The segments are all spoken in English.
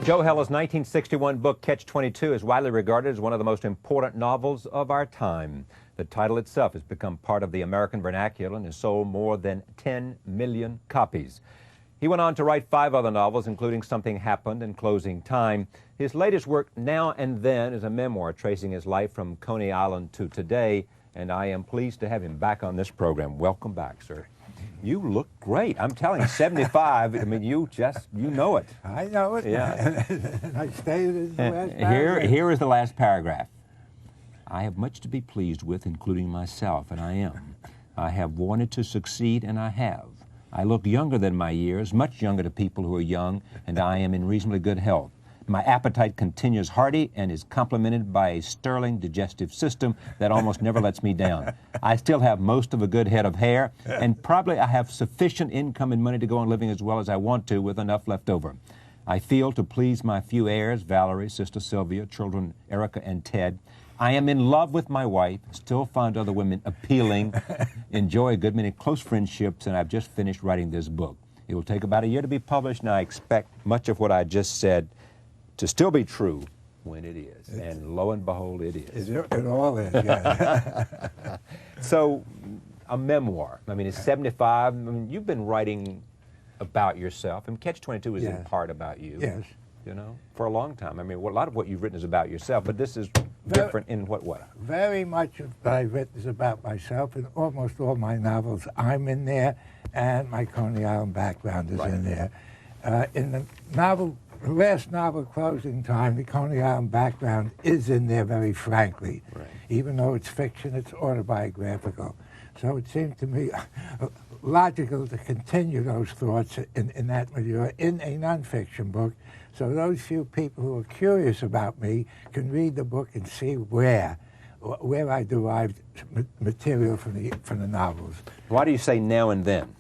Joe Heller's 1961 book, Catch-22, is widely regarded as one of the most important novels of our time. The title itself has become part of the American vernacular and has sold more than 10 million copies. He went on to write 5 other novels, including Something Happened and Closing Time. His latest work, Now and Then, is a memoir tracing his life from Coney Island to today, and I am pleased to have him back on this program. Welcome back, sir. You look great. I'm telling you, 75, I mean, you know it. I know it. Yeah. And I stated in the last paragraph. Here is the last paragraph. I have much to be pleased with, including myself, and I am. I have wanted to succeed, and I have. I look younger than my years, much younger to people who are young, and I am in reasonably good health. My appetite continues hearty and is complemented by a sterling digestive system that almost never lets me down. I still have most of a good head of hair, and probably I have sufficient income and money to go on living as well as I want to, with enough left over. I feel to please my few heirs, Valerie, Sister Sylvia, children Erica and Ted. I am in love with my wife, still find other women appealing, enjoy a good many close friendships, and I've just finished writing this book. It will take about a year to be published, and I expect much of what I just said to still be true when it is. And lo and behold, it is. It all is, yeah. So, a memoir. I mean, it's 75. I mean, you've been writing about yourself, and Catch-22 is in part about you. Yes. You know, for a long time. I mean, a lot of what you've written is about yourself, but this is different in what way? Very much of what I've written is about myself. In almost all my novels, I'm in there, and my Coney Island background is in there. In the last novel, Closing Time, the Coney Island background is in there very frankly. Right. Even though it's fiction, it's autobiographical. So it seemed to me logical to continue those thoughts in that milieu in a nonfiction book, so those few people who are curious about me can read the book and see where I derived material from the novels. Why do you say now and then,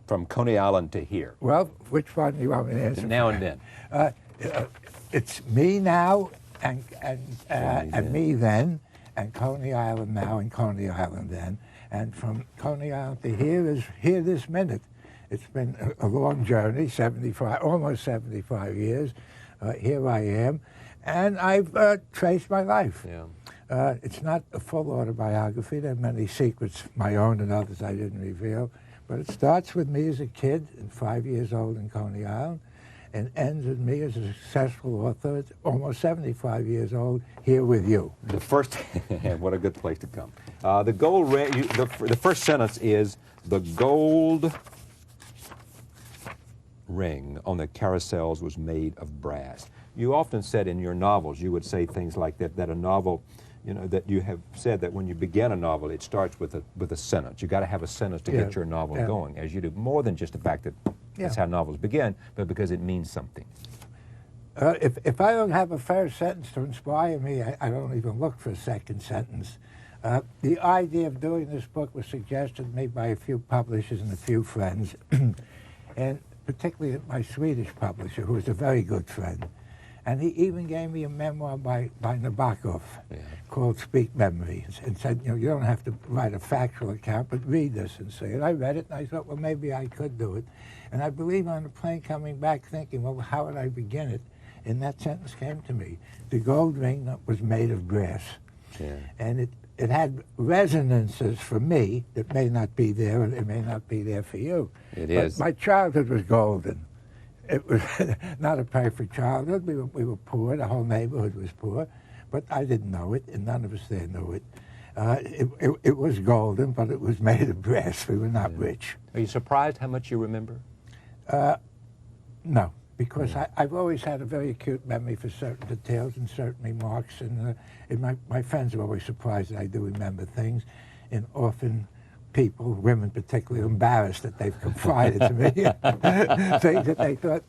from Coney Island to here? Well, which one do you want me to answer? Now and then. It's me now and me then, and Coney Island now and Coney Island then. And from Coney Island to here is here this minute. It's been a long journey, almost 75 years. Here I am, and I've traced my life. Yeah. It's not a full autobiography. There are many secrets, my own and others, I didn't reveal. But it starts with me as a kid, and 5 years old in Coney Island, and ends with me as a successful author at almost 75 years old, here with you. The first, what a good place to come. The gold ring, the first sentence is, the gold ring on the carousels was made of brass. You often said in your novels, you would say things like that a novel, you know, that you have said that when you begin a novel, it starts with a sentence. You got to have a sentence to get your novel going, as you do, more than just the fact that that's how novels begin, but because it means something. If I don't have a first sentence to inspire me, I don't even look for a second sentence. The idea of doing this book was suggested to me by a few publishers and a few friends, and particularly my Swedish publisher, who is a very good friend. And he even gave me a memoir by Nabokov called Speak Memory, and said, you know, you don't have to write a factual account, but read this and see it. I read it, and I thought, well, maybe I could do it. And I believe on the plane coming back thinking, well, how would I begin it? And that sentence came to me. The gold ring that was made of brass. Yeah. And it had resonances for me that may not be there, and it may not be there for you. It is. My childhood was golden. It was not a perfect childhood. We were poor. The whole neighborhood was poor. But I didn't know it, and none of us there knew it. It was golden, but it was made of brass. We were not rich. Are you surprised how much you remember? No, because I've always had a very acute memory for certain details and certain remarks, and my friends are always surprised that I do remember things, and often people, women particularly, embarrassed that they've confided to me things that they thought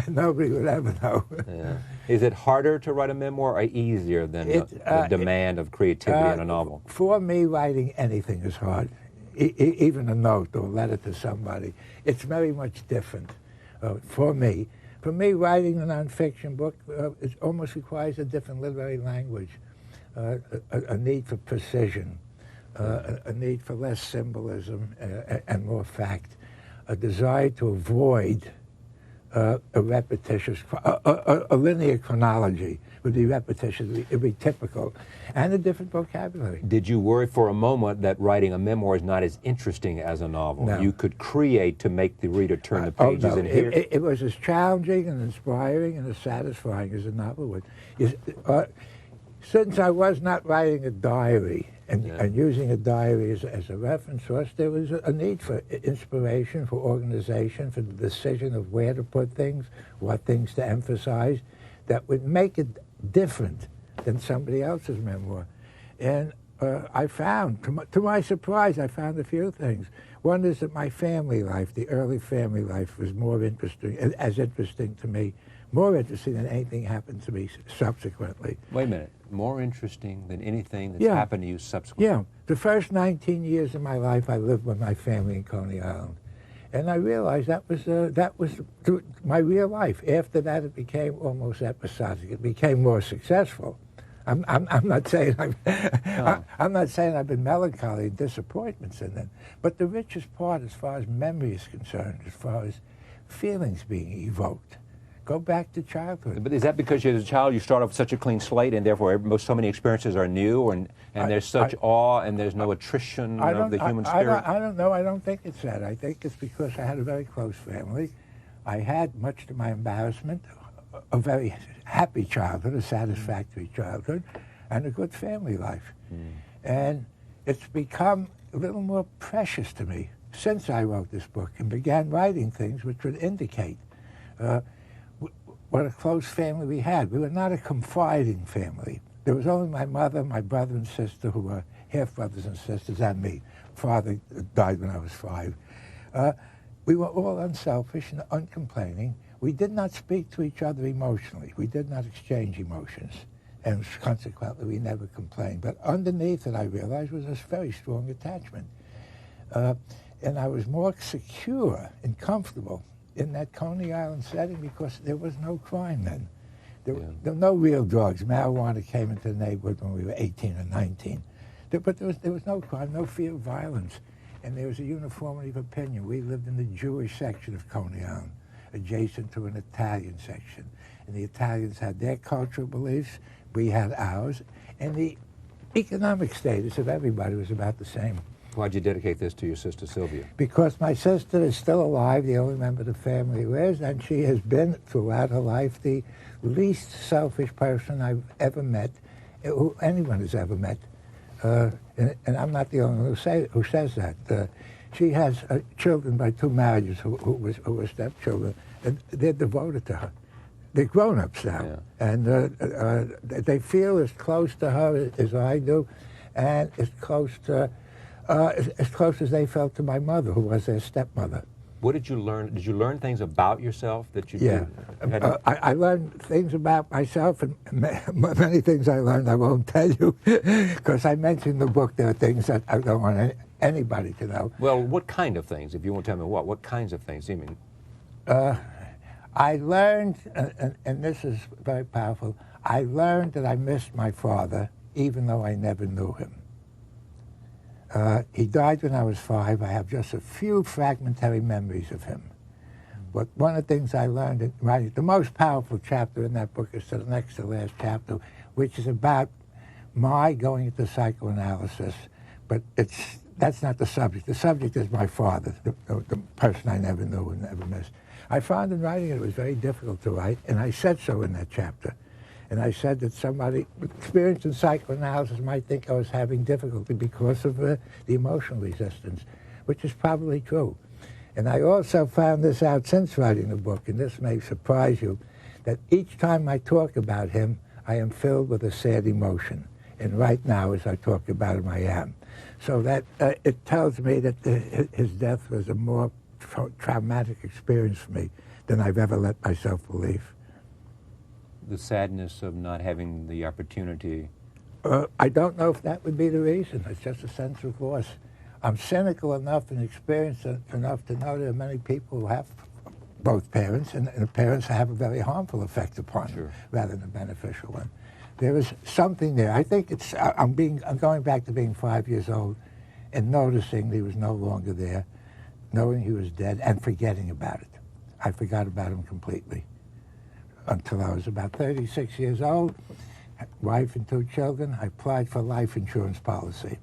nobody would ever know. Yeah. Is it harder to write a memoir or easier than the demand of creativity in a novel? For me, writing anything is hard, even a note or a letter to somebody. It's very much different for me. For me, writing a nonfiction book it almost requires a different literary language, a need for precision. A need for less symbolism and more fact, a desire to avoid a repetitious, a linear chronology would be repetitious, it would be typical, and a different vocabulary. Did you worry for a moment that writing a memoir is not as interesting as a novel? No. You could create to make the reader turn the pages no. and hear? It was as challenging and inspiring and as satisfying as a novel would. Since I was not writing a diary and using a diary as a reference source, there was a need for inspiration, for organization, for the decision of where to put things, what things to emphasize, that would make it different than somebody else's memoir. And I found, to my surprise, I found a few things. One is that my family life, the early family life, was more interesting, as interesting to me, more interesting than anything happened to me subsequently. Wait a minute. More interesting than anything that's happened to you subsequently? Yeah. The first 19 years of my life, I lived with my family in Coney Island. And I realized that was my real life. After that, it became almost episodic. It became more successful. I'm not saying I'm not saying I've been melancholy and disappointments in it, but the richest part, as far as memory is concerned, as far as feelings being evoked, go back to childhood. But is that because as a child you start off with such a clean slate, and therefore so many experiences are new, and there's such awe, and there's no attrition of the human spirit? I don't know. I don't think it's that. I think it's because I had a very close family. I had, much to my embarrassment, a very happy childhood, a satisfactory childhood, and a good family life. And it's become a little more precious to me since I wrote this book and began writing things which would indicate what a close family we had. We were not a confiding family. There was only my mother, my brother and sister, who were half brothers and sisters, and me. Father died when I was 5. We were all unselfish and uncomplaining. We did not speak to each other emotionally. We did not exchange emotions. And consequently, we never complained. But underneath it, I realized, was this very strong attachment. And I was more secure and comfortable in that Coney Island setting because there was no crime then. There were no real drugs. Marijuana came into the neighborhood when we were 18 or 19. But there was no crime, no fear of violence. And there was a uniformity of opinion. We lived in the Jewish section of Coney Island, adjacent to an Italian section. And the Italians had their cultural beliefs, we had ours, and the economic status of everybody was about the same. Why'd you dedicate this to your sister Sylvia? Because my sister is still alive, the only member of the family who is, and she has been, throughout her life, the least selfish person I've ever met, who anyone has ever met. And I'm not the only one who says that. She has children by 2 marriages who were stepchildren, and they're devoted to her. They're grown-ups now, and they feel as close to her as I do, and as close as they felt to my mother, who was their stepmother. What did you learn? Did you learn things about yourself that you I learned things about myself, and many things I learned I won't tell you, because I mentioned in the book there are things that I don't want anybody to know. Well, what kind of things? If you won't tell me what kinds of things do you mean? I learned, and this is very powerful, I learned that I missed my father, even though I never knew him. He died when I was 5. I have just a few fragmentary memories of him. But one of the things I learned in writing, the most powerful chapter in that book is the next to last chapter, which is about my going into psychoanalysis. But that's not the subject. The subject is my father, the person I never knew and never missed. I found in writing it was very difficult to write, and I said so in that chapter. And I said that somebody experienced in psychoanalysis might think I was having difficulty because of the emotional resistance, which is probably true. And I also found this out since writing the book, and this may surprise you, that each time I talk about him, I am filled with a sad emotion. And right now, as I talk about him, I am. So that it tells me that his death was a more traumatic experience for me than I've ever let myself believe. The sadness of not having the opportunity? I don't know if that would be the reason. It's just a sense of loss. I'm cynical enough and experienced enough to know there are many people who have both parents, and parents have a very harmful effect upon them rather than a beneficial one. There is something there. I think it's, I'm going back to being 5 years old and noticing he was no longer there, knowing he was dead, and forgetting about it. I forgot about him completely until I was about 36 years old, wife and 2 children. I applied for a life insurance policy.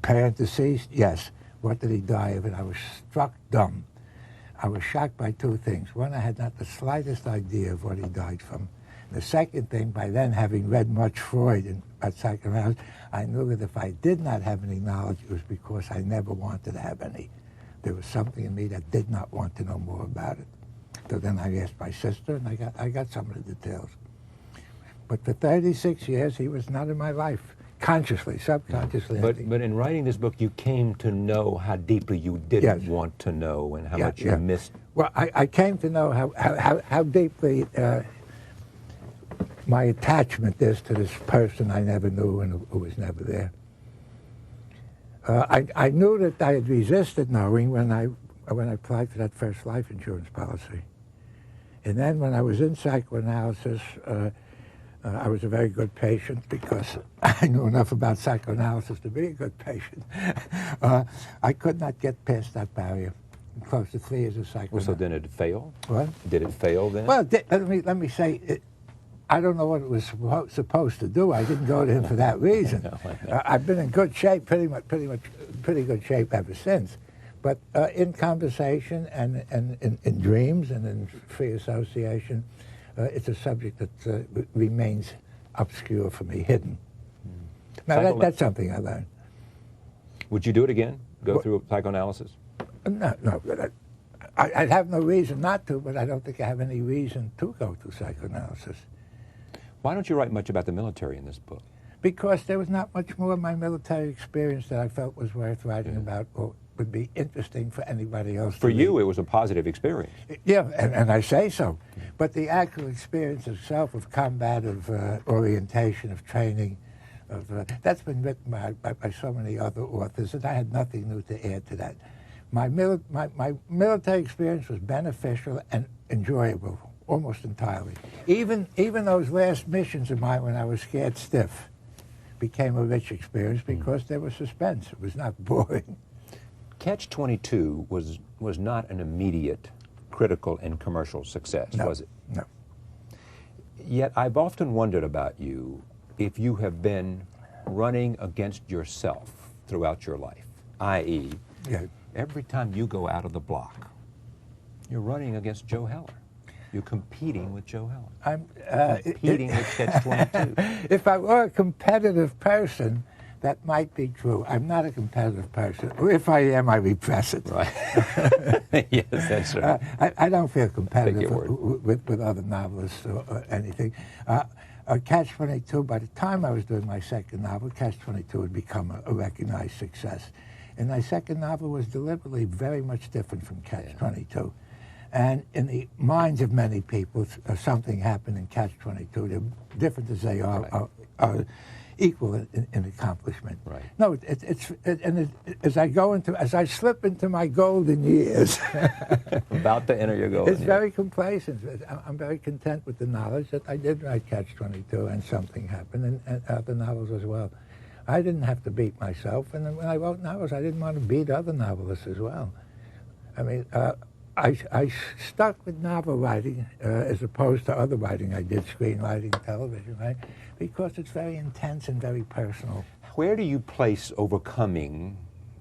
Parent deceased, yes. What did he die of? And I was struck dumb. I was shocked by 2 things. One, I had not the slightest idea of what he died from. The second thing, by then having read much Freud and about psychoanalysis, I knew that if I did not have any knowledge, it was because I never wanted to have any. There was something in me that did not want to know more about it. So then I asked my sister, and I got some of the details. But for 36 years, he was not in my life, consciously, subconsciously. But in writing this book, you came to know how deeply you didn't want to know and how much you missed. Well, I came to know how deeply my attachment is to this person I never knew and who was never there. I knew that I had resisted knowing when I applied for that first life insurance policy. And then when I was in psychoanalysis, I was a very good patient because I knew enough about psychoanalysis to be a good patient. I could not get past that barrier. Close to 3 years of psychoanalysis. Well, so then it failed? What? Did it fail then? Well, let me say, I don't know what it was supposed to do. I didn't go to him for that reason. No. I've been in good shape, pretty good shape ever since. But in conversation and in dreams and in free association, it's a subject that remains obscure for me, hidden. Now, that's something I learned. Would you do it again? Go through psychoanalysis? No. I have no reason not to, but I don't think I have any reason to go through psychoanalysis. Why don't you write much about the military in this book? Because there was not much more of my military experience that I felt was worth writing about or would be interesting for anybody else. For you, it was a positive experience. Yeah, and I say so. But the actual experience itself of combat, of orientation, of training, that's been written by so many other authors, and I had nothing new to add to that. My military experience was beneficial and enjoyable, almost entirely. Even those last missions of mine when I was scared stiff became a rich experience because there was suspense. It was not boring. Catch-22 was not an immediate critical and commercial success, was it? No. Yet I've often wondered about you if you have been running against yourself throughout your life, i.e., every time you go out of the block, you're running against Joe Heller. You're competing with Joe Heller. I'm competing with Catch-22. If I were a competitive person, that might be true. I'm not a competitive person. If I am, I repress it. Right. Yes, that's right. I don't feel competitive with other novelists or anything. Catch-22, by the time I was doing my second novel, Catch-22 had become a recognized success. And my second novel was deliberately very much different from Catch-22. And in the minds of many people, something happened in Catch-22. They're different as they are equal in accomplishment. Right. No, as I slip into my golden years, about to enter your golden years. It's very complacent. I'm very content with the knowledge that I did write Catch-22 and something happened, and other novels as well. I didn't have to beat myself, and when I wrote novels, I didn't want to beat other novelists as well. I mean, I stuck with novel writing as opposed to other writing I did, screenwriting, television, right? Because it's very intense and very personal. Where do you place overcoming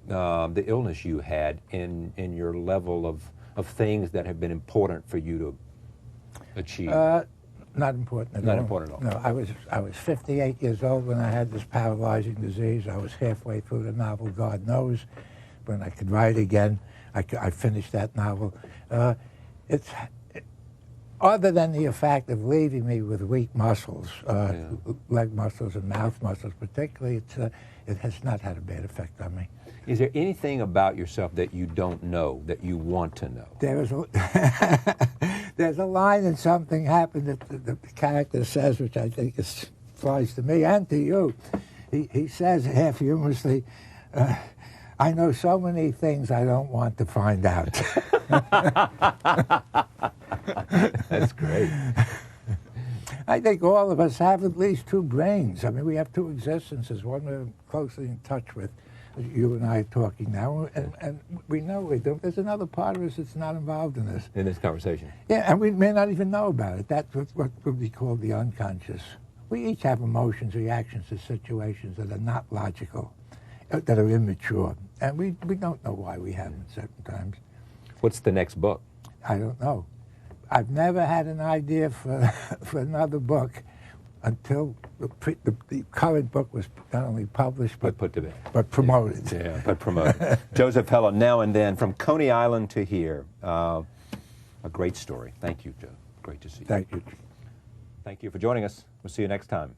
the illness you had in your level of things that have been important for you to achieve? Not important at all. Not important at all. No, I was 58 years old when I had this paralyzing disease. I was halfway through the novel, God knows, when I could write again. I finished that novel. Other than the fact of leaving me with weak muscles, leg muscles and mouth muscles particularly, it has not had a bad effect on me. Is there anything about yourself that you don't know that you want to know? There's a line in Something Happened that the character says, which I think applies to me and to you. He says, half humorously, I know so many things I don't want to find out. That's great. I think all of us have at least 2 brains. I mean, we have 2 existences. One we're closely in touch with, You and I are talking now, and we know there's another part of us that's not involved in this. In this conversation. Yeah, and we may not even know about it. That's what would be called the unconscious. We each have emotions, reactions to situations that are not logical, that are immature. And we don't know why we have them at certain times. What's the next book? I don't know. I've never had an idea for another book until the current book was not only published But put to bed. but promoted. Yeah, but promoted. Joseph Heller, Now and Then, From Coney Island to Here. A great story. Thank you, Joe. Great to see you. Thank you. Thank you for joining us. We'll see you next time.